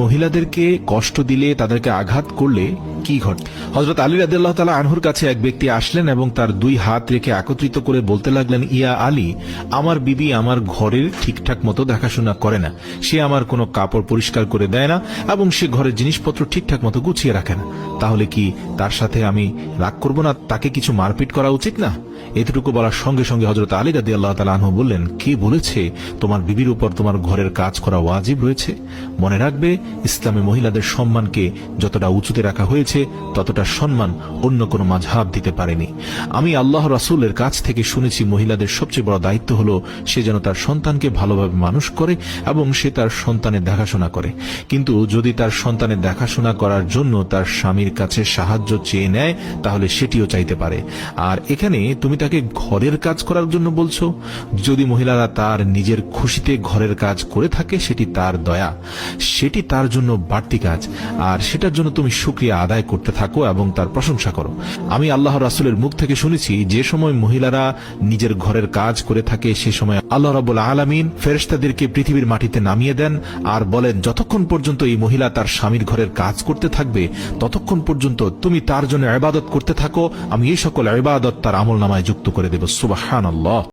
মহিলাদেরকে কষ্ট দিলে, তাদেরকে আঘাত করলে কি ঘটে? হযরত আলী রাদিয়াল্লাহু তাআলা আনহুর কাছে এক ব্যক্তি আসলেন এবং তার দুই হাত রেখে একত্রিত করে বলতে লাগলেন, ইয়া আলী, আমার বিবি আমার ঘরের ঠিকঠাক মতো দেখাশোনা করে না, সে আমার কোনো কাপড় পরিষ্কার করে দেয় না এবং সে ঘরের জিনিসপত্র ঠিকঠাক মতো গুছিয়ে রাখে না। তাহলে কি তার সাথে আমি রাগ করব না? তাকে কিছু মারপিট করা উচিত না? এতটুকু বলার সঙ্গে সঙ্গে হযরত আলী রাদিয়াল্লাহু তাআলা আনহু বললেন, কে বলেছে তোমার বিবির উপর তোমার ঘরের কাজ করা ওয়াজিব রয়েছে? মনে রাখবে, ইসলামে মহিলাদের সম্মানকে যতটা উঁচুতে রাখা হয়েছে ততটা সম্মান অন্য কোনো মাযহাব দিতে পারেনি। আমি আল্লাহ রাসূলের কাছ থেকে শুনেছি, মহিলাদের সবচেয়ে বড় দায়িত্ব হলো সে যেন তার সন্তানকে ভালোভাবে মানুষ করে এবং সে তার সন্তানের দেখাশোনা করে। কিন্তু যদি তার সন্তানের দেখাশোনা করার জন্য তার স্বামীর কাছে সাহায্য চেয়ে নেয়, তাহলে সেটিও চাইতে পারে। আর এখানে তুমি তাকে ঘরের কাজ করার জন্য বলছো। যদি মহিলারা তার নিজের খুশিতে ঘরের কাজ করে থাকে, সেটি তার দয়া, সেটি তার জন্য বাড়তি কাজ, আর সেটার জন্য তুমি শুকরিয়া আদায় করতে থাকো এবং তার প্রশংসা করো। আমি আল্লাহ রাসূলের মুখ থেকে শুনেছি, যে সময় মহিলারা নিজের ঘরের কাজ করে থাকে, সে সময় আল্লাহ রাব্বুল আলামিন ফেরেশতাদেরকে পৃথিবীর মাটিতে নামিয়ে দেন আর বলেন, যতক্ষণ পর্যন্ত এই মহিলা তার স্বামীর ঘরের কাজ করতে থাকবে, ততক্ষণ পর্যন্ত তুমি তার জন্য ইবাদত করতে থাকো, আমি এই সকল ইবাদত তার আমলনামায় যুক্ত করে দেব। সুবহানাল্লাহ।